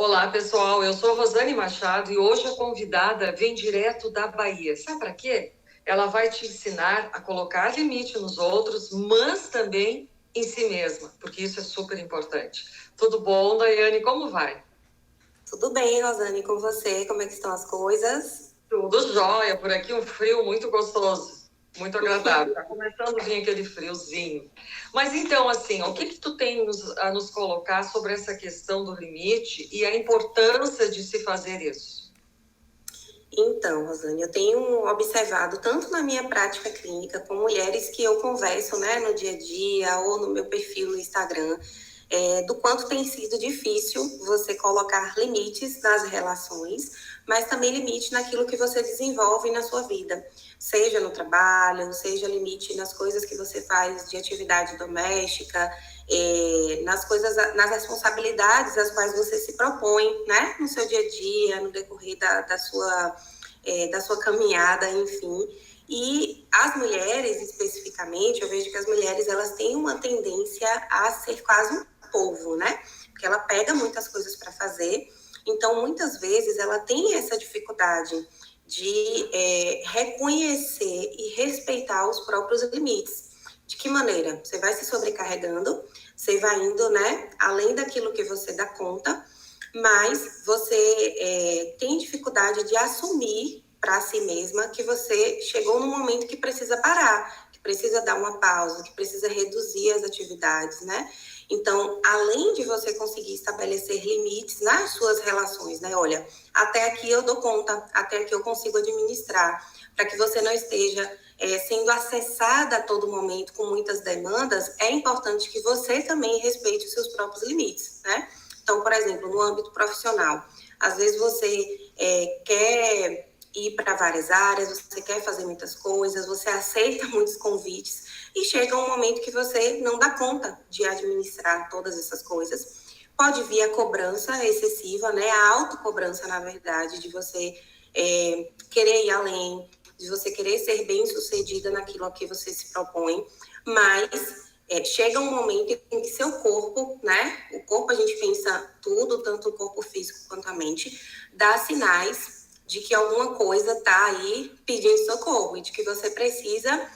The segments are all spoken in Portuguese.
Olá, pessoal. Eu sou Rosane Machado e hoje a convidada vem direto da Bahia. Sabe para quê? Ela vai te ensinar a colocar limite nos outros, mas também em si mesma, porque isso é super importante. Tudo bom, Daiane? Como vai? Tudo bem, Rosane, com você? Como é que estão as coisas? Tudo jóia. Por aqui um frio muito gostoso, muito agradável. Está começando a vir aquele friozinho. Mas então, assim, o que que tu tem a nos colocar sobre essa questão do limite e a importância de se fazer isso? Então, Rosane, eu tenho observado tanto na minha prática clínica com mulheres que eu converso, né, no dia a dia ou no meu perfil no Instagram, do quanto tem sido difícil você colocar limites nas relações, mas também limite naquilo que você desenvolve na sua vida, seja no trabalho, seja limite nas coisas que você faz de atividade doméstica, nas coisas, nas responsabilidades às quais você se propõe, né, no seu dia a dia, no decorrer da sua caminhada, enfim. E as mulheres, especificamente, eu vejo que as mulheres elas têm uma tendência a ser quase um polvo, né? Porque ela pega muitas coisas para fazer, então muitas vezes ela tem essa dificuldade de reconhecer e respeitar os próprios limites. De que maneira? Você vai se sobrecarregando, você vai indo, né, além daquilo que você dá conta, mas você tem dificuldade de assumir para si mesma que você chegou num momento que precisa parar, que precisa dar uma pausa, que precisa reduzir as atividades, né? Então, além de você conseguir estabelecer limites nas suas relações, né? Olha, até aqui eu dou conta, até aqui eu consigo administrar, para que você não esteja sendo acessada a todo momento com muitas demandas, é importante que você também respeite os seus próprios limites, né? Então, por exemplo, no âmbito profissional, às vezes você quer ir para várias áreas, você quer fazer muitas coisas, você aceita muitos convites e chega um momento que você não dá conta de administrar todas essas coisas. Pode vir a cobrança excessiva, né? A autocobrança, na verdade, de você querer ir além, de você querer ser bem-sucedida naquilo a que você se propõe, mas chega um momento em que seu corpo, né? O corpo a gente pensa tudo, tanto o corpo físico quanto a mente, dá sinais de que alguma coisa está aí pedindo socorro e de que você precisa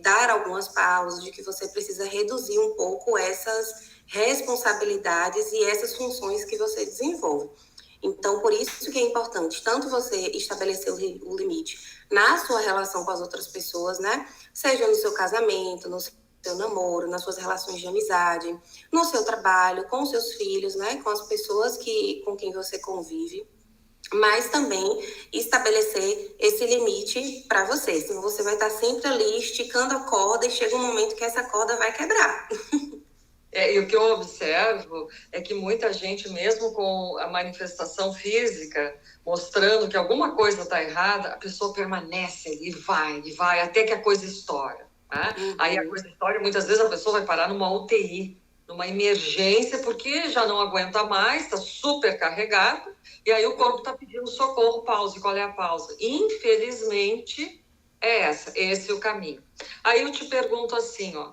dar algumas pausas, de que você precisa reduzir um pouco essas responsabilidades e essas funções que você desenvolve. Então, por isso que é importante tanto você estabelecer o limite na sua relação com as outras pessoas, né? Seja no seu casamento, no seu namoro, nas suas relações de amizade, no seu trabalho, com os seus filhos, né? Com as pessoas com quem você convive, mas também estabelecer esse limite para você. Senão você vai estar sempre ali esticando a corda e chega um momento que essa corda vai quebrar. E o que eu observo é que muita gente, mesmo com a manifestação física, mostrando que alguma coisa está errada, a pessoa permanece ali, e vai, até que a coisa estoura. Tá? Aí a coisa estoura e muitas vezes a pessoa vai parar numa UTI, numa emergência, porque já não aguenta mais, está super carregado, e aí o corpo está pedindo socorro, pause. Qual é a pausa? Infelizmente, esse é o caminho. Aí eu te pergunto assim, ó,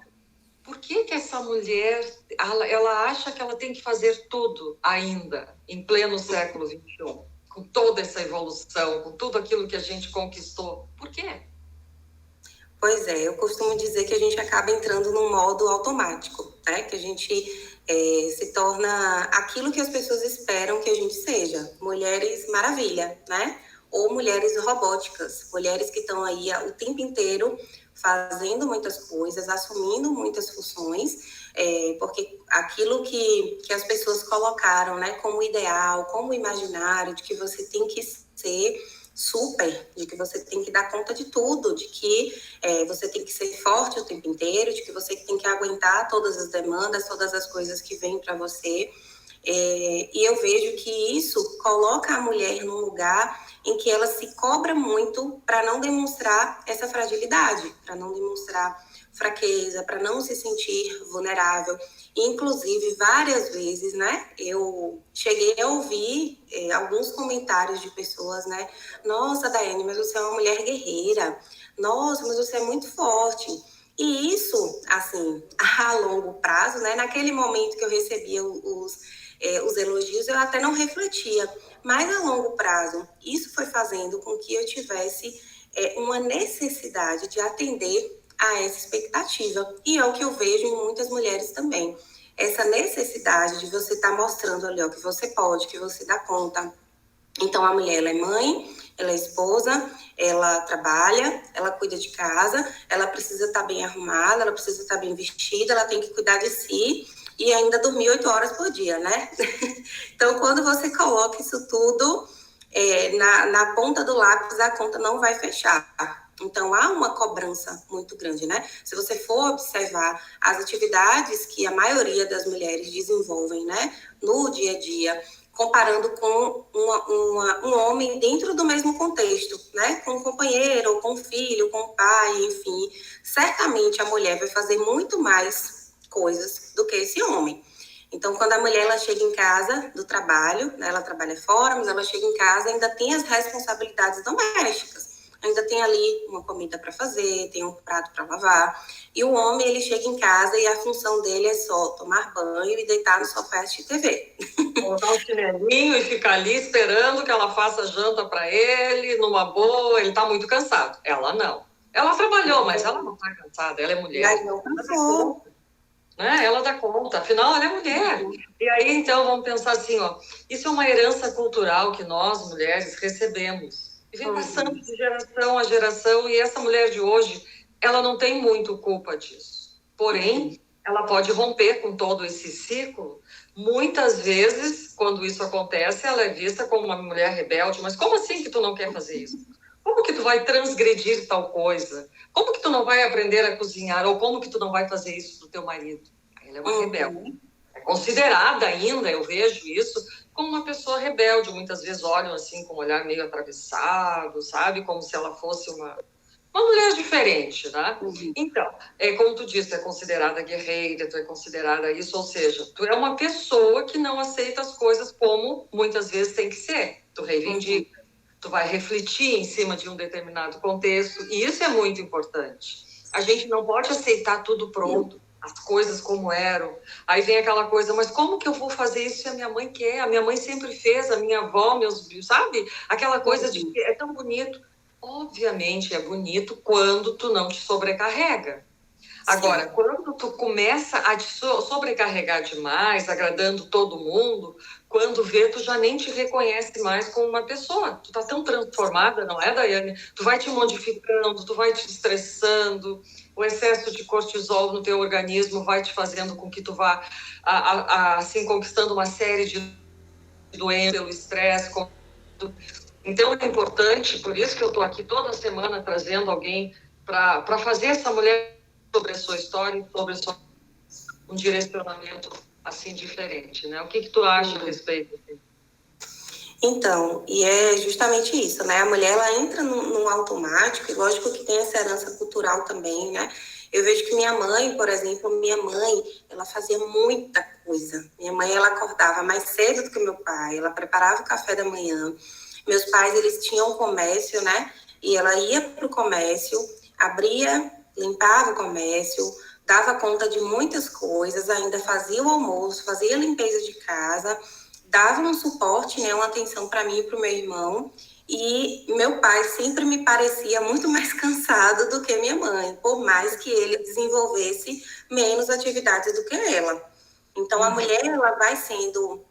por que que essa mulher, ela acha que ela tem que fazer tudo ainda, em pleno século XXI, com toda essa evolução, com tudo aquilo que a gente conquistou? Por quê? Pois é, eu costumo dizer que a gente acaba entrando num modo automático, né? Que a gente se torna aquilo que as pessoas esperam que a gente seja. Mulheres maravilha, né? Ou mulheres robóticas, mulheres que estão aí o tempo inteiro fazendo muitas coisas, assumindo muitas funções, porque aquilo que as pessoas colocaram, né, como ideal, como imaginário, de que você tem que ser super, de que você tem que dar conta de tudo, de que você tem que ser forte o tempo inteiro, de que você tem que aguentar todas as demandas, todas as coisas que vêm para você. E eu vejo que isso coloca a mulher num lugar em que ela se cobra muito para não demonstrar essa fragilidade, para não demonstrar fraqueza, para não se sentir vulnerável. Inclusive, várias vezes, né, eu cheguei a ouvir alguns comentários de pessoas, né? Nossa, Daiane, mas você é uma mulher guerreira. Nossa, mas você é muito forte. E isso, assim, a longo prazo, né? Naquele momento que eu recebia os elogios, eu até não refletia. Mas a longo prazo, isso foi fazendo com que eu tivesse uma necessidade de atender a essa expectativa. E é o que eu vejo em muitas mulheres também. Essa necessidade de você estar mostrando ali, ó, que você pode, que você dá conta. Então, a mulher, ela é mãe, ela é esposa, ela trabalha, ela cuida de casa, ela precisa estar bem arrumada, ela precisa estar bem vestida, ela tem que cuidar de si e ainda dormir 8 horas por dia, né? Então, quando você coloca isso tudo na ponta do lápis, a conta não vai fechar. Então, há uma cobrança muito grande, né? Se você for observar as atividades que a maioria das mulheres desenvolvem, né, no dia a dia, comparando com um homem dentro do mesmo contexto, né? Com um companheiro, com um filho, com um pai, enfim. Certamente a mulher vai fazer muito mais coisas do que esse homem. Então, quando a mulher ela chega em casa do trabalho, né, ela trabalha fora, mas ela chega em casa ainda tem as responsabilidades domésticas. Ainda tem ali uma comida para fazer, tem um prato para lavar. E o homem, ele chega em casa e a função dele é só tomar banho e deitar no sofá e assistir TV. Botar um chinelinho e ficar ali esperando que ela faça janta para ele, numa boa. Ele está muito cansado. Ela não. Ela trabalhou, mas ela não está cansada. Ela é mulher. Mas não cansou. Né? Ela dá conta, afinal ela é mulher. E aí, então, vamos pensar assim, ó, isso é uma herança cultural que nós, mulheres, recebemos. E vem passando de geração a geração, e essa mulher de hoje, ela não tem muito culpa disso. Porém, ela pode romper com todo esse ciclo. Muitas vezes, quando isso acontece, ela é vista como uma mulher rebelde. Mas como assim que tu não quer fazer isso? Como que tu vai transgredir tal coisa? Como que tu não vai aprender a cozinhar? Ou como que tu não vai fazer isso pro teu marido? Ela é uma rebelde. É considerada ainda, eu vejo isso, como uma pessoa rebelde. Muitas vezes olham assim com um olhar meio atravessado, sabe? Como se ela fosse uma mulher diferente, né? Então, como tu disse, tu é considerada guerreira, tu é considerada isso, ou seja, tu é uma pessoa que não aceita as coisas como muitas vezes tem que ser. Tu reivindica. Tu vai refletir em cima de um determinado contexto, e isso é muito importante. A gente não pode aceitar tudo pronto, as coisas como eram. Aí vem aquela coisa, mas como que eu vou fazer isso se a minha mãe quer? A minha mãe sempre fez, a minha avó, sabe? Aquela coisa de que é tão bonito. Obviamente é bonito quando tu não te sobrecarrega. Agora, quando tu começa a te sobrecarregar demais, agradando todo mundo, quando vê, tu já nem te reconhece mais como uma pessoa. Tu tá tão transformada, não é, Daiane? Tu vai te modificando, tu vai te estressando, o excesso de cortisol no teu organismo vai te fazendo com que tu vá, assim, conquistando uma série de doenças pelo estresse. Então, é importante, por isso que eu tô aqui toda semana trazendo alguém para fazer essa mulher sobre a sua história, sobre um direcionamento assim diferente, né? O que tu acha a respeito disso? Então, e é justamente isso, né? A mulher, ela entra num automático, e lógico que tem essa herança cultural também, né? Eu vejo que minha mãe, por exemplo, ela fazia muita coisa. Minha mãe, ela acordava mais cedo do que meu pai, ela preparava o café da manhã. Meus pais, eles tinham um comércio, né? E ela ia para o comércio, abria, limpava o comércio, dava conta de muitas coisas, ainda fazia o almoço, fazia a limpeza de casa, dava um suporte, né, uma atenção para mim e para o meu irmão. E meu pai sempre me parecia muito mais cansado do que minha mãe, por mais que ele desenvolvesse menos atividades do que ela. Então, a mulher, ela vai sendo,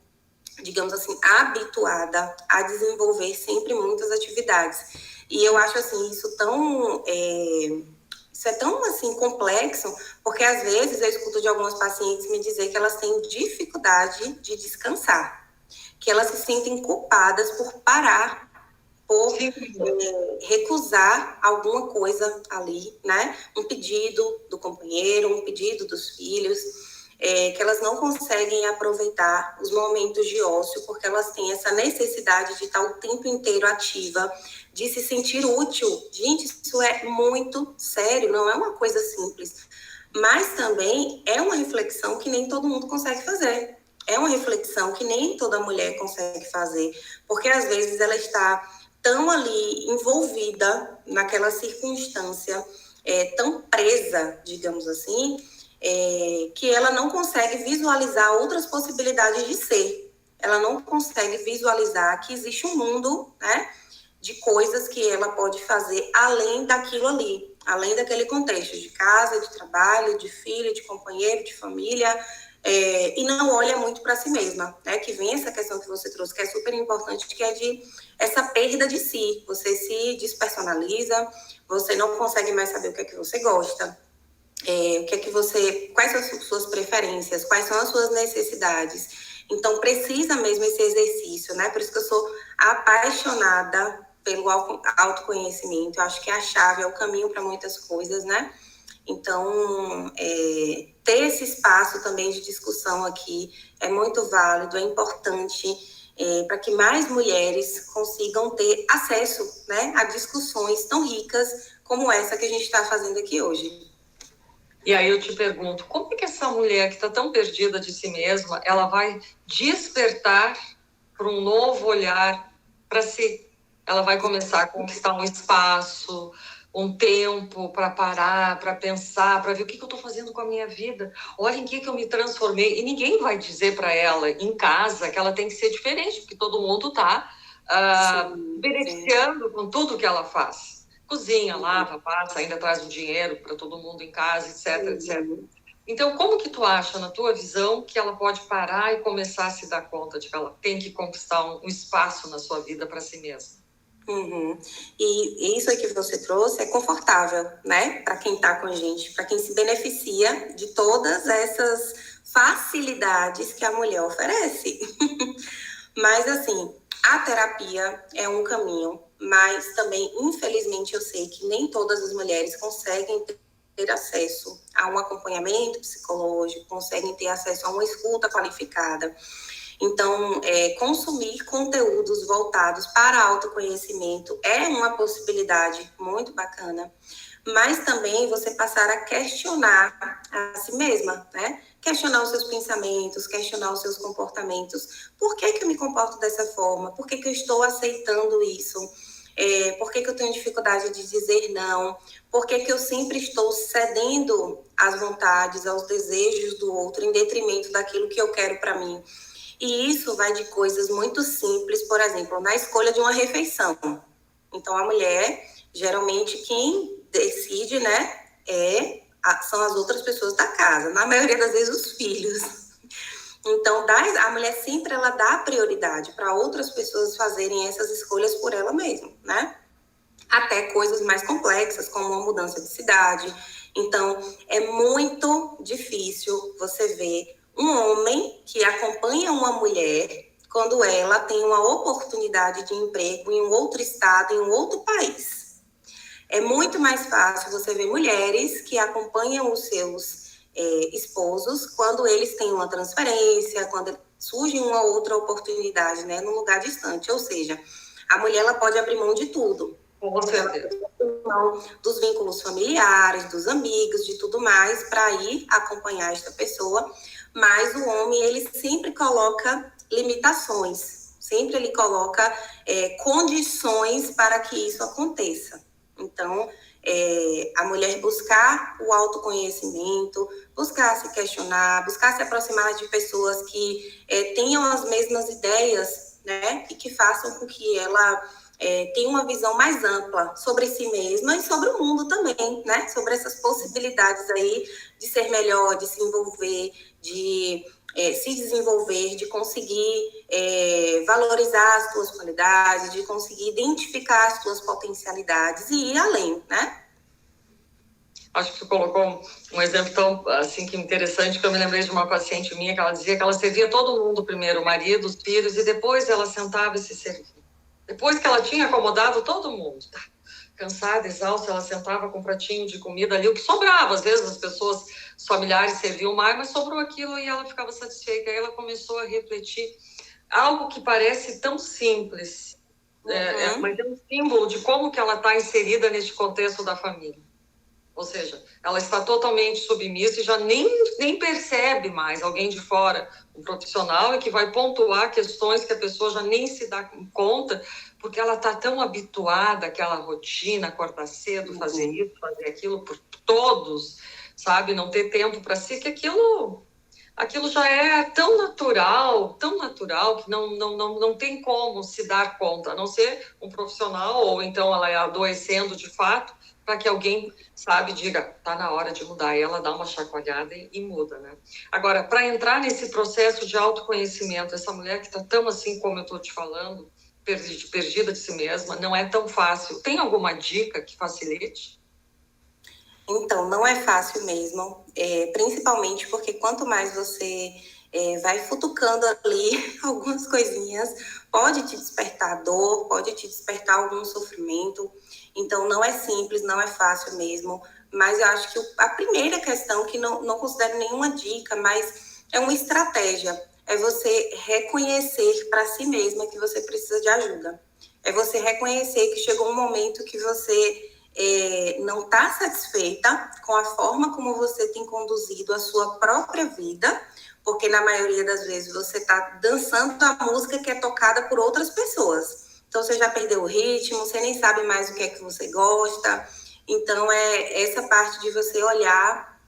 digamos assim, habituada a desenvolver sempre muitas atividades. E eu acho, assim, isso é tão, assim, complexo, porque às vezes eu escuto de algumas pacientes me dizer que elas têm dificuldade de descansar, que elas se sentem culpadas por parar, por recusar alguma coisa ali, né? Um pedido do companheiro, um pedido dos filhos, que elas não conseguem aproveitar os momentos de ócio, porque elas têm essa necessidade de estar o tempo inteiro ativa, de se sentir útil. Gente, isso é muito sério, não é uma coisa simples. Mas também é uma reflexão que nem todo mundo consegue fazer. É uma reflexão que nem toda mulher consegue fazer, porque às vezes ela está tão ali envolvida naquela circunstância, tão presa, digamos assim, que ela não consegue visualizar outras possibilidades de ser. ela não consegue visualizar que existe um mundo, né, de coisas que ela pode fazer além daquilo ali, além daquele contexto de casa, de trabalho, de filho, de companheiro, de família, e não olha muito para si mesma, né? Que vem essa questão que você trouxe, que é super importante, que é de essa perda de si. Você se despersonaliza, você não consegue mais saber o que é que você gosta, o que é que você, quais são as suas preferências, quais são as suas necessidades. Então, precisa mesmo esse exercício, né? Por isso que eu sou apaixonada pelo autoconhecimento. Eu acho que é a chave, é o caminho para muitas coisas, né? Então, ter esse espaço também de discussão aqui é muito válido, é importante para que mais mulheres consigam ter acesso, né, a discussões tão ricas como essa que a gente está fazendo aqui hoje. E aí eu te pergunto, como é que essa mulher que está tão perdida de si mesma, ela vai despertar para um novo olhar para si? Ela vai começar a conquistar um espaço, um tempo para parar, para pensar, para ver o que eu estou fazendo com a minha vida. Olha em que eu me transformei. E ninguém vai dizer para ela em casa que ela tem que ser diferente, porque todo mundo está beneficiando com tudo que ela faz. Cozinha, lava, passa, ainda traz o dinheiro para todo mundo em casa, etc, etc. Então, como que tu acha, na tua visão, que ela pode parar e começar a se dar conta de que ela tem que conquistar um espaço na sua vida para si mesma? E isso aí que você trouxe é confortável, né? Para quem está com a gente, para quem se beneficia de todas essas facilidades que a mulher oferece. Mas, assim, a terapia é um caminho, mas também, infelizmente, eu sei que nem todas as mulheres conseguem ter acesso a um acompanhamento psicológico, conseguem ter acesso a uma escuta qualificada. Então, consumir conteúdos voltados para autoconhecimento é uma possibilidade muito bacana, mas também você passar a questionar a si mesma, né? Questionar os seus pensamentos, questionar os seus comportamentos. Por que eu me comporto dessa forma? Por que eu estou aceitando isso? Por que eu tenho dificuldade de dizer não? Por que eu sempre estou cedendo às vontades, aos desejos do outro, em detrimento daquilo que eu quero para mim? E isso vai de coisas muito simples, por exemplo, na escolha de uma refeição. Então, a mulher, geralmente, quem decide, né, são as outras pessoas da casa, na maioria das vezes os filhos. Então, a mulher sempre ela dá prioridade para outras pessoas fazerem essas escolhas por ela mesma, né? Até coisas mais complexas, como uma mudança de cidade. Então, é muito difícil você ver um homem que acompanha uma mulher quando ela tem uma oportunidade de emprego em um outro estado, em um outro país. É muito mais fácil você ver mulheres que acompanham os seus esposos quando eles têm uma transferência, quando surge uma outra oportunidade, né, num lugar distante. Ou seja, a mulher ela pode abrir mão de tudo. Com certeza. Dos vínculos familiares, dos amigos, de tudo mais, para ir acompanhar esta pessoa. Mas o homem, ele sempre coloca limitações, sempre ele coloca condições para que isso aconteça. Então, a mulher buscar o autoconhecimento, buscar se questionar, buscar se aproximar de pessoas que tenham as mesmas ideias, né, e que façam com que ela tenha uma visão mais ampla sobre si mesma e sobre o mundo também, né, sobre essas possibilidades aí de ser melhor, de se envolver, de se desenvolver, de conseguir valorizar as suas qualidades, de conseguir identificar as suas potencialidades e ir além, né? Acho que tu colocou um exemplo tão assim, que interessante, que eu me lembrei de uma paciente minha, que ela dizia que ela servia todo mundo primeiro, o marido, os filhos, e depois ela sentava e se servia. Depois que ela tinha acomodado todo mundo, tá? Cansada, exausta, ela sentava com um pratinho de comida ali, o que sobrava. Às vezes as pessoas, os familiares serviam mais, mas sobrou aquilo e ela ficava satisfeita. Aí ela começou a refletir algo que parece tão simples, mas é um símbolo de como que ela está inserida neste contexto da família. Ou seja, ela está totalmente submissa e já nem percebe mais alguém de fora, um profissional, e que vai pontuar questões que a pessoa já nem se dá conta, porque ela está tão habituada àquela rotina, acordar cedo, fazer isso, fazer aquilo por todos, sabe? Não ter tempo para si, que aquilo aquilo já é tão natural que não tem como se dar conta, a não ser um profissional, ou então ela é adoecendo de fato, para que alguém, sabe, diga, tá na hora de mudar, e ela dá uma chacoalhada e muda, né? Agora, para entrar nesse processo de autoconhecimento, essa mulher que está tão assim como eu estou te falando, perdida de si mesma, não é tão fácil. Tem alguma dica que facilite? Então, não é fácil mesmo, principalmente porque quanto mais você vai futucando ali algumas coisinhas, pode te despertar dor, pode te despertar algum sofrimento. Então, não é simples, não é fácil mesmo. Mas eu acho que a primeira questão, que não considero nenhuma dica, mas é uma estratégia, é você reconhecer para si mesma que você precisa de ajuda. É você reconhecer que chegou um momento que você não está satisfeita com a forma como você tem conduzido a sua própria vida, porque na maioria das vezes você está dançando a música que é tocada por outras pessoas. Então você já perdeu o ritmo, você nem sabe mais o que é que você gosta. Então é essa parte de você olhar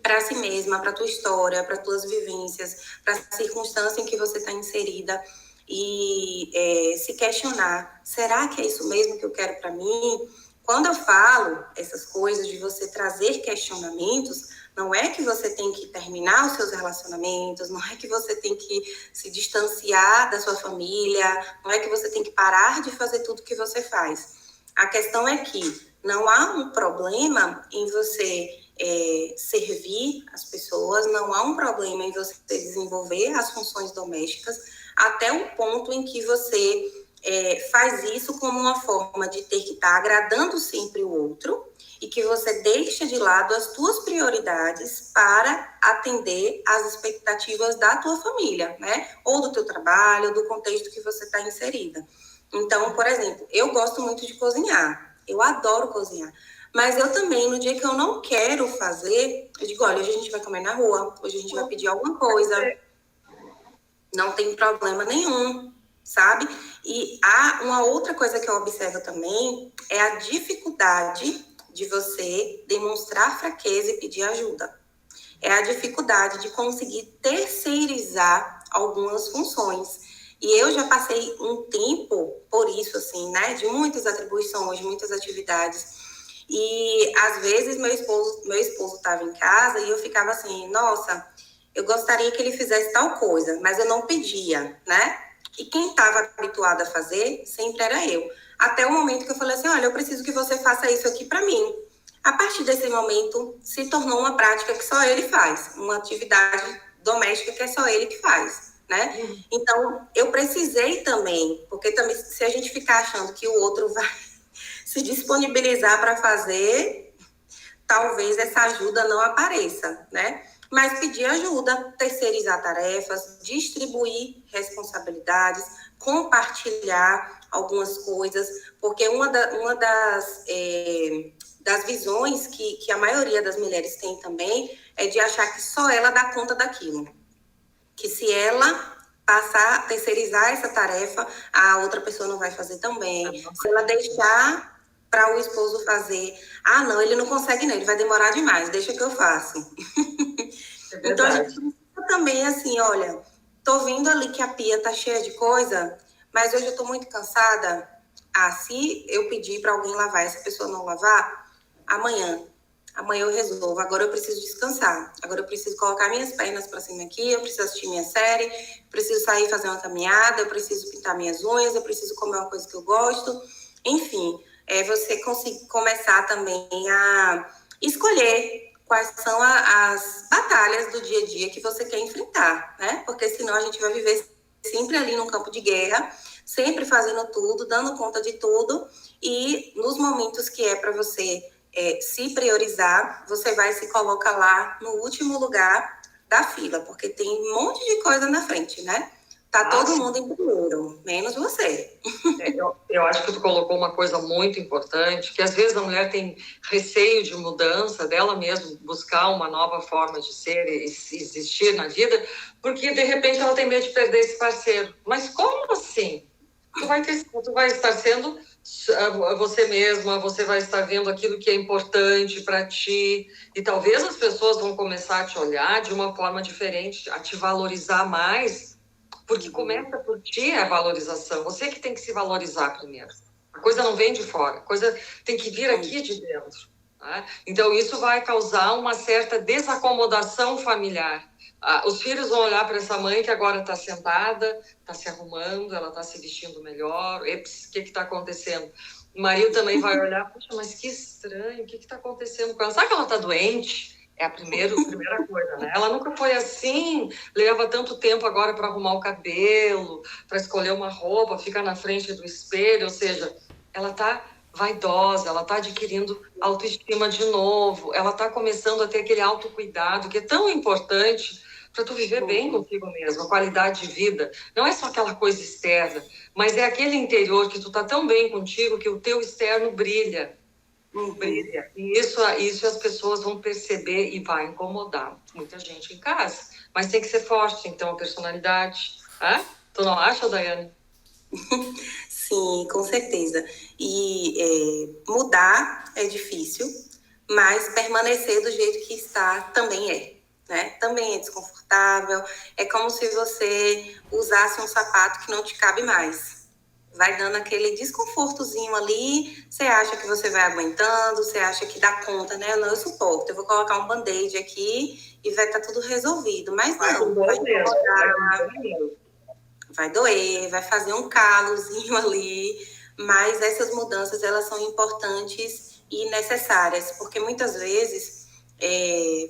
para si mesma, para a tua história, para as tuas vivências, para a circunstância em que você está inserida e se questionar, será que é isso mesmo que eu quero para mim? Quando eu falo essas coisas de você trazer questionamentos, não é que você tem que terminar os seus relacionamentos, não é que você tem que se distanciar da sua família, não é que você tem que parar de fazer tudo que você faz. A questão é que não há um problema em você servir as pessoas, não há um problema em você desenvolver as funções domésticas até o ponto em que você faz isso como uma forma de ter que estar agradando sempre o outro e que você deixa de lado as tuas prioridades para atender às expectativas da tua família, né? Ou do teu trabalho, do contexto que você está inserida. Então, por exemplo, eu gosto muito de cozinhar, eu adoro cozinhar. Mas eu também, no dia que eu não quero fazer, eu digo, olha, hoje a gente vai comer na rua, hoje a gente vai pedir alguma coisa, não tem problema nenhum, sabe? E há uma outra coisa que eu observo também, é a dificuldade de você demonstrar fraqueza e pedir ajuda. É a dificuldade de conseguir terceirizar algumas funções. E eu já passei um tempo por isso, assim, né? De muitas atribuições, muitas atividades. E às vezes meu esposo estava em casa e eu ficava assim, nossa, eu gostaria que ele fizesse tal coisa, mas eu não pedia, né? E quem estava habituado a fazer sempre era eu. Até o momento que eu falei assim, olha, eu preciso que você faça isso aqui para mim. A partir desse momento, se tornou uma prática que só ele faz, uma atividade doméstica que é só ele que faz, né? Então, eu precisei também, porque também se a gente ficar achando que o outro vai se disponibilizar para fazer, talvez essa ajuda não apareça, né? Mas pedir ajuda, terceirizar tarefas, distribuir responsabilidades, compartilhar algumas coisas, porque uma das visões que a maioria das mulheres tem também é de achar que só ela dá conta daquilo. Que se ela passar, terceirizar essa tarefa, a outra pessoa não vai fazer também. Se ela deixar para o esposo fazer, ah, não, ele não consegue não, ele vai demorar demais, deixa que eu faço. Então, a gente precisa também, assim, olha, tô vendo ali que a pia tá cheia de coisa, mas hoje eu tô muito cansada. Ah, se eu pedir para alguém lavar, essa pessoa não lavar, amanhã eu resolvo. Agora eu preciso descansar. Agora eu preciso colocar minhas pernas para cima aqui, eu preciso assistir minha série, preciso sair fazer uma caminhada, eu preciso pintar minhas unhas, eu preciso comer uma coisa que eu gosto. Enfim, você conseguir começar também a escolher quais são as batalhas do dia a dia que você quer enfrentar, né? Porque senão a gente vai viver sempre ali num campo de guerra, sempre fazendo tudo, dando conta de tudo, e nos momentos que é para você se priorizar, você vai se colocar lá no último lugar da fila, porque tem um monte de coisa na frente, né? Tá todo mundo em primeiro, menos você. Eu acho que tu colocou uma coisa muito importante, que às vezes a mulher tem receio de mudança dela mesma, buscar uma nova forma de ser e existir na vida, porque de repente ela tem medo de perder esse parceiro. Mas como assim? Tu vai estar sendo você mesma, você vai estar vendo aquilo que é importante para ti, e talvez as pessoas vão começar a te olhar de uma forma diferente, a te valorizar mais, porque começa por ti a valorização, você que tem que se valorizar primeiro. A coisa não vem de fora, a coisa tem que vir aqui de dentro. Tá? Então, isso vai causar uma certa desacomodação familiar. Os filhos vão olhar para essa mãe que agora está sentada, está se arrumando, ela está se vestindo melhor. Eps, o que está acontecendo? O marido também vai olhar, poxa, mas que estranho, o que está acontecendo com ela? Sabe que ela está doente? É a primeira coisa, né? Ela nunca foi assim, leva tanto tempo agora para arrumar o cabelo, para escolher uma roupa, ficar na frente do espelho, ou seja, ela está vaidosa, ela está adquirindo autoestima de novo, ela está começando a ter aquele autocuidado que é tão importante para tu viver bem contigo mesmo, a qualidade de vida. Não é só aquela coisa externa, mas é aquele interior que tu tá tão bem contigo que o teu externo brilha. Brilha. E isso as pessoas vão perceber e vai incomodar muita gente em casa. Mas tem que ser forte, então, a personalidade. Tu não acha, Daiane? Sim, com certeza. E mudar é difícil, mas permanecer do jeito que está também é, né? Também é desconfortável. É como se você usasse um sapato que não te cabe mais. Vai dando aquele desconfortozinho ali, você acha que você vai aguentando, você acha que dá conta, né? Não, eu suporto, eu vou colocar um band-aid aqui e vai estar tudo resolvido. Mas não, vai incomodar, vai doer, vai fazer um calozinho ali, mas essas mudanças, elas são importantes e necessárias, porque muitas vezes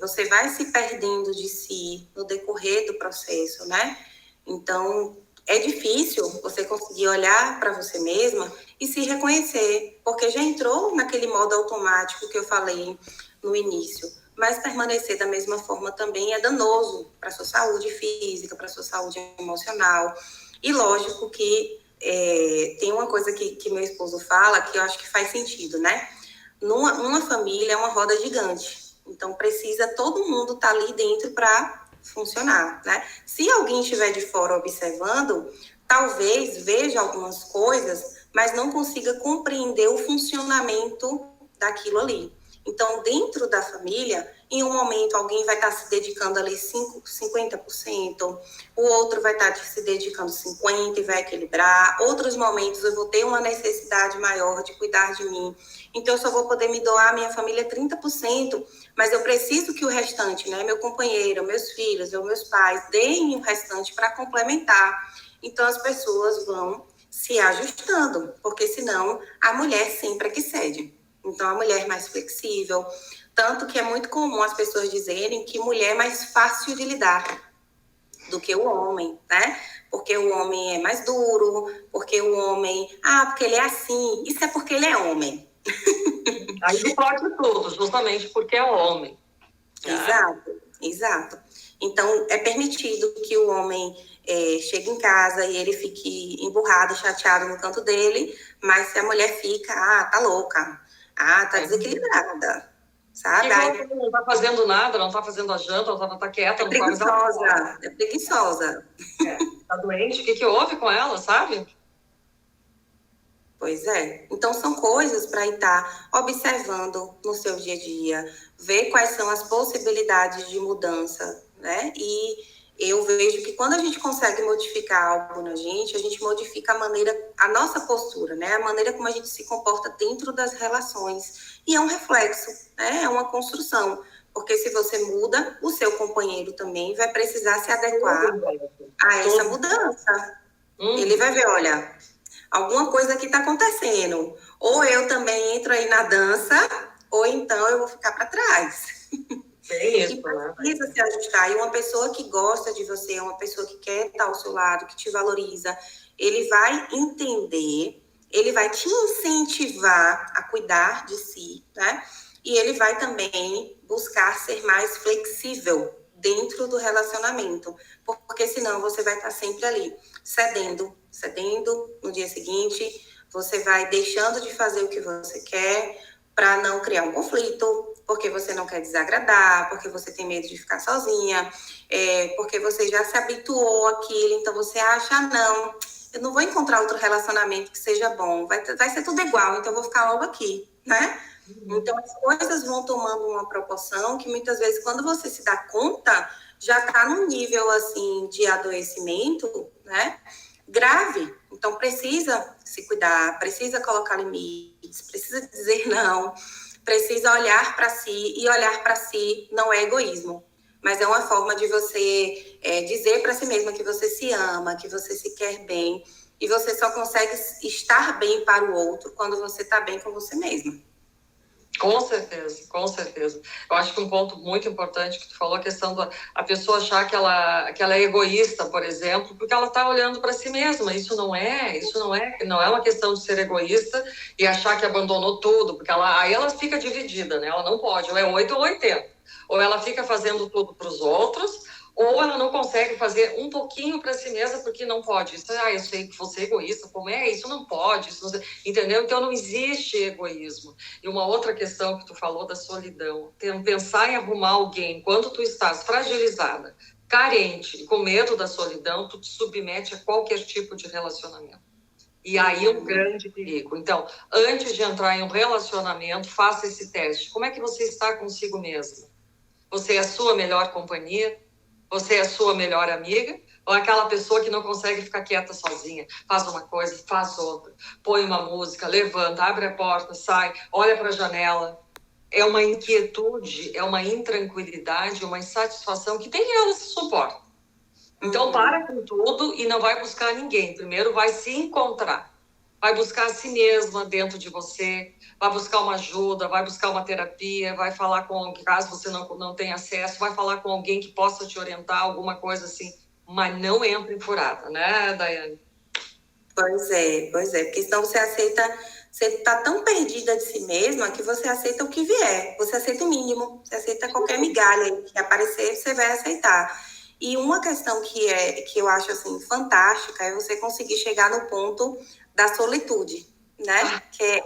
você vai se perdendo de si no decorrer do processo, né? Então, é difícil você conseguir olhar para você mesma e se reconhecer, porque já entrou naquele modo automático que eu falei no início. Mas permanecer da mesma forma também é danoso para a sua saúde física, para a sua saúde emocional. E lógico que tem uma coisa que meu esposo fala que eu acho que faz sentido, né? Numa família é uma roda gigante. Então, precisa todo mundo estar ali dentro para funcionar, né? Se alguém estiver de fora observando, talvez veja algumas coisas, mas não consiga compreender o funcionamento daquilo ali. Então, dentro da família, em um momento alguém vai estar se dedicando ali 50%, o outro vai estar se dedicando 50% e vai equilibrar. Outros momentos eu vou ter uma necessidade maior de cuidar de mim. Então, eu só vou poder me doar à minha família 30%, mas eu preciso que o restante, né, meu companheiro, meus filhos, meus pais, deem o restante para complementar. Então, as pessoas vão se ajustando, porque senão a mulher sempre é que cede. Então, a mulher mais flexível, tanto que é muito comum as pessoas dizerem que mulher é mais fácil de lidar do que o homem, né? Porque o homem é mais duro, porque o homem... porque ele é assim. Isso é porque ele é homem. Aí pode tudo, justamente porque é homem. Exato. Então, é permitido que o homem chegue em casa e ele fique emburrado, chateado no canto dele, mas se a mulher fica, tá louca, tá desequilibrada, sabe? Que não tá fazendo nada, não tá fazendo a janta, não tá quieta, não preguiçosa, é preguiçosa. Tá doente, o que houve com ela, sabe? Pois é. Então, são coisas para estar observando no seu dia a dia, ver quais são as possibilidades de mudança, né? E eu vejo que quando a gente consegue modificar algo na gente, a gente modifica a nossa postura, né? A maneira como a gente se comporta dentro das relações. E é um reflexo, né? É uma construção. Porque se você muda, o seu companheiro também vai precisar se adequar a essa mudança. Ele vai ver, olha, alguma coisa aqui está acontecendo. Ou eu também entro aí na dança, ou então eu vou ficar para trás. É isso, e precisa se ajustar. E uma pessoa que gosta de você, uma pessoa que quer estar ao seu lado, que te valoriza, ele vai entender, ele vai te incentivar a cuidar de si, né? E ele vai também buscar ser mais flexível dentro do relacionamento, porque senão você vai estar sempre ali, cedendo no dia seguinte, você vai deixando de fazer o que você quer para não criar um conflito, porque você não quer desagradar, porque você tem medo de ficar sozinha, porque você já se habituou àquilo, então você acha, não, eu não vou encontrar outro relacionamento que seja bom, vai ser tudo igual, então eu vou ficar logo aqui, né? Então as coisas vão tomando uma proporção que muitas vezes, quando você se dá conta, já está num nível assim de adoecimento, né? Grave. Então precisa se cuidar, precisa colocar limites, precisa dizer não, precisa olhar para si, e olhar para si não é egoísmo, mas é uma forma de você dizer para si mesma que você se ama, que você se quer bem, e você só consegue estar bem para o outro quando você está bem com você mesma. Com certeza, com certeza. Eu acho que um ponto muito importante que tu falou, a questão da a pessoa achar que ela é egoísta, por exemplo, porque ela está olhando para si mesma. Isso não é uma questão de ser egoísta e achar que abandonou tudo, porque aí ela fica dividida, né? Ela não pode, ou é 8 ou 80. Ou ela fica fazendo tudo para os outros, ou ela não consegue fazer um pouquinho para si mesma porque não pode. Isso, eu sei que você é egoísta, como é? Isso não pode, isso não... entendeu? Então não existe egoísmo. E uma outra questão que tu falou da solidão, pensar em arrumar alguém quando tu estás fragilizada, carente e com medo da solidão, tu te submete a qualquer tipo de relacionamento. E aí é um grande perigo. Então, antes de entrar em um relacionamento, faça esse teste. Como é que você está consigo mesma? Você é a sua melhor companhia? Você é a sua melhor amiga? Ou aquela pessoa que não consegue ficar quieta sozinha? Faz uma coisa, faz outra. Põe uma música, levanta, abre a porta, sai, olha para a janela. É uma inquietude, é uma intranquilidade, uma insatisfação que nem ela se suporta. Então, para com tudo e não vai buscar ninguém. Primeiro vai se encontrar. Vai buscar a si mesma dentro de você, vai buscar uma ajuda, vai buscar uma terapia, vai falar com alguém, caso você não tenha acesso, vai falar com alguém que possa te orientar, alguma coisa assim, mas não entre em furada, né, Daiane? Pois é, porque senão você está tão perdida de si mesma que você aceita o que vier, você aceita o mínimo, você aceita qualquer migalha que aparecer, você vai aceitar. E uma questão que eu acho assim fantástica é você conseguir chegar no ponto da solitude, né? Que é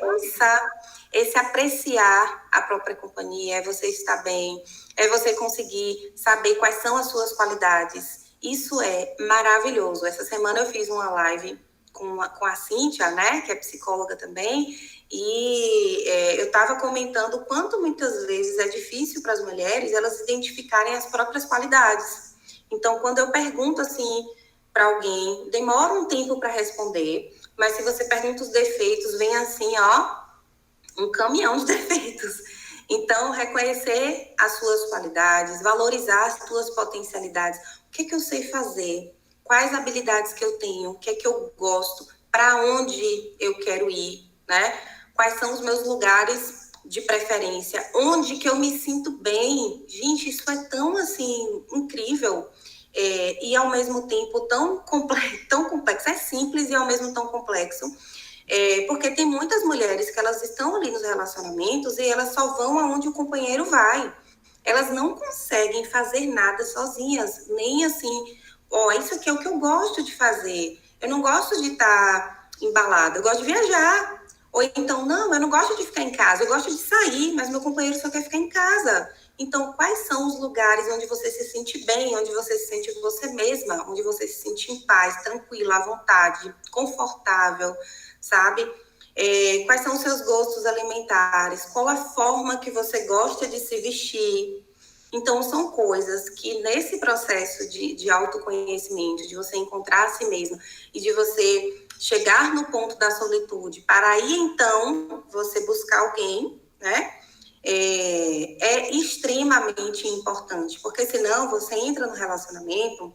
esse apreciar a própria companhia, é você estar bem, é você conseguir saber quais são as suas qualidades. Isso é maravilhoso. Essa semana eu fiz uma live com a Cíntia, né, que é psicóloga também, e eu estava comentando o quanto muitas vezes é difícil para as mulheres elas identificarem as próprias qualidades. Então, quando eu pergunto assim para alguém, demora um tempo para responder, mas se você pergunta os defeitos, vem assim, ó, um caminhão de defeitos. Então, reconhecer as suas qualidades, valorizar as suas potencialidades. O que eu sei fazer? Quais habilidades que eu tenho? O que eu gosto? Para onde eu quero ir? Né? Quais são os meus lugares de preferência? Onde que eu me sinto bem? Gente, isso é tão, assim, incrível. E, ao mesmo tempo, tão complexo. É simples e, ao mesmo tempo, tão complexo. Porque tem muitas mulheres que elas estão ali nos relacionamentos e elas só vão aonde o companheiro vai. Elas não conseguem fazer nada sozinhas, nem assim, isso aqui é o que eu gosto de fazer. Eu não gosto de estar embalada, eu gosto de viajar. Ou então, não, eu não gosto de ficar em casa, eu gosto de sair, mas meu companheiro só quer ficar em casa. Então, quais são os lugares onde você se sente bem, onde você se sente você mesma, onde você se sente em paz, tranquila, à vontade, confortável, sabe? Quais são os seus gostos alimentares? Qual a forma que você gosta de se vestir? Então, são coisas que nesse processo de autoconhecimento, de você encontrar a si mesmo e de você chegar no ponto da solitude, para aí, então, você buscar alguém, né? É extremamente importante, porque senão você entra no relacionamento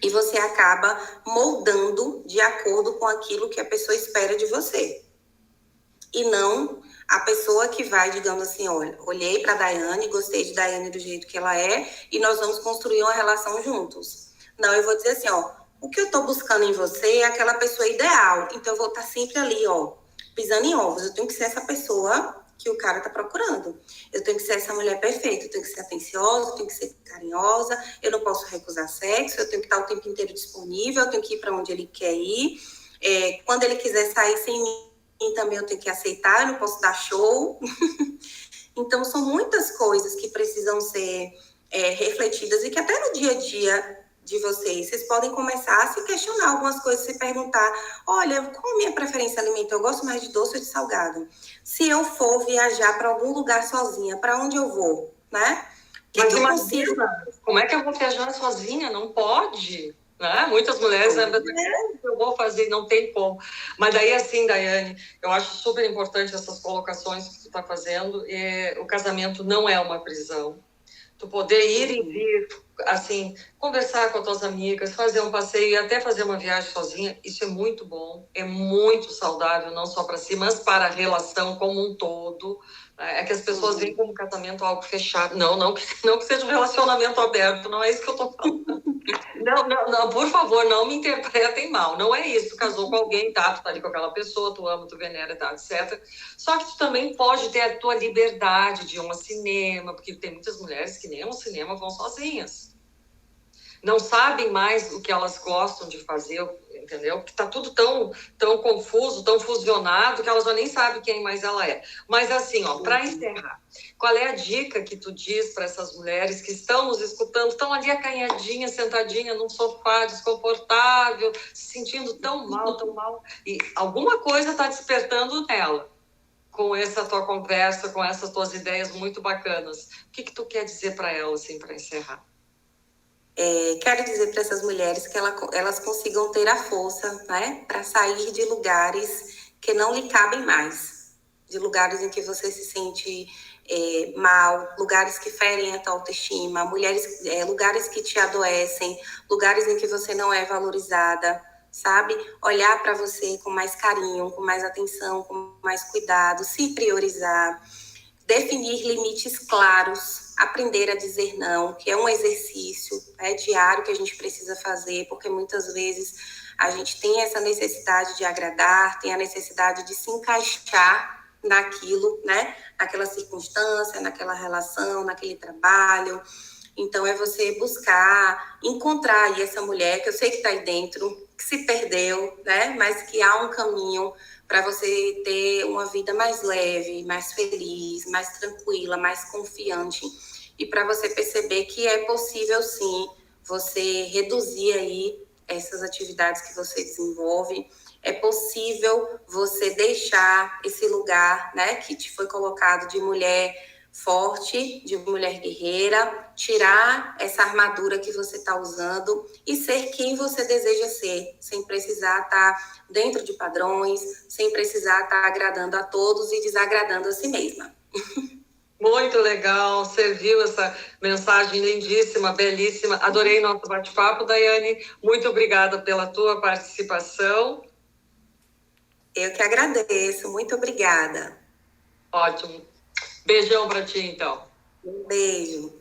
e você acaba moldando de acordo com aquilo que a pessoa espera de você. E não a pessoa que vai, digamos assim, olha, olhei para a Daiane, gostei de Daiane do jeito que ela é, e nós vamos construir uma relação juntos. Não, eu vou dizer assim, ó, o que eu estou buscando em você é aquela pessoa ideal, então eu vou estar sempre ali, ó, pisando em ovos. Eu tenho que ser essa pessoa que o cara tá procurando. Eu tenho que ser essa mulher perfeita, eu tenho que ser atenciosa, eu tenho que ser carinhosa, eu não posso recusar sexo, eu tenho que estar o tempo inteiro disponível, eu tenho que ir para onde ele quer ir. Quando ele quiser sair sem mim, também eu tenho que aceitar, eu não posso dar show. Então, são muitas coisas que precisam ser refletidas e que até no dia a dia de vocês. Vocês podem começar a se questionar algumas coisas, se perguntar, olha, qual a minha preferência alimentar? Eu gosto mais de doce ou de salgado? Se eu for viajar para algum lugar sozinha, para onde eu vou, né? Mas imagina, como é que eu vou viajar sozinha? Não pode, né? Muitas mulheres eu vou fazer, não tem como. Mas daí, assim, Daiane, eu acho super importante essas colocações que tu está fazendo. O casamento não é uma prisão. Tu poder ir e vir, assim, conversar com as tuas amigas, fazer um passeio e até fazer uma viagem sozinha, isso é muito bom, é muito saudável, não só para si, mas para a relação como um todo. É que as pessoas veem como casamento algo fechado. Não que seja um relacionamento aberto, não é isso que eu tô falando. Não, por favor, não me interpretem mal. Não é isso. Tu casou com alguém, tá? Tu tá ali com aquela pessoa, tu ama, tu venera, tá, etc. Só que tu também pode ter a tua liberdade de ir ao cinema, porque tem muitas mulheres que nem ao cinema vão sozinhas. Não sabem mais o que elas gostam de fazer, entendeu? Porque tá tudo tão confuso, tão fusionado, que elas já nem sabem quem mais ela é. Mas assim, ó, para encerrar, qual é a dica que tu diz para essas mulheres que estão nos escutando, estão ali acanhadinhas, sentadinha num sofá desconfortável, se sentindo tão mal, e alguma coisa está despertando nela com essa tua conversa, com essas tuas ideias muito bacanas. O que tu quer dizer para elas, assim, para encerrar? Quero dizer para essas mulheres que elas consigam ter a força, né, para sair de lugares que não lhe cabem mais, de lugares em que você se sente mal, lugares que ferem a tua autoestima, lugares que te adoecem, lugares em que você não é valorizada, sabe? Olhar para você com mais carinho, com mais atenção, com mais cuidado, se priorizar, definir limites claros, aprender a dizer não, que é um exercício diário que a gente precisa fazer, porque muitas vezes a gente tem essa necessidade de agradar, tem a necessidade de se encaixar naquilo, né? Naquela circunstância, naquela relação, naquele trabalho. Então, é você buscar, encontrar aí essa mulher, que eu sei que está aí dentro, que se perdeu, né? Mas que há um caminho para você ter uma vida mais leve, mais feliz, mais tranquila, mais confiante. E para você perceber que é possível, sim, você reduzir aí essas atividades que você desenvolve. É possível você deixar esse lugar, né, que te foi colocado de mulher forte, de mulher guerreira, tirar essa armadura que você está usando e ser quem você deseja ser, sem precisar estar dentro de padrões, sem precisar estar agradando a todos e desagradando a si mesma. Muito legal, serviu essa mensagem lindíssima, belíssima. Adorei nosso bate-papo, Daiane. Muito obrigada pela tua participação. Eu que agradeço, muito obrigada. Ótimo. Beijão para ti, então. Um beijo.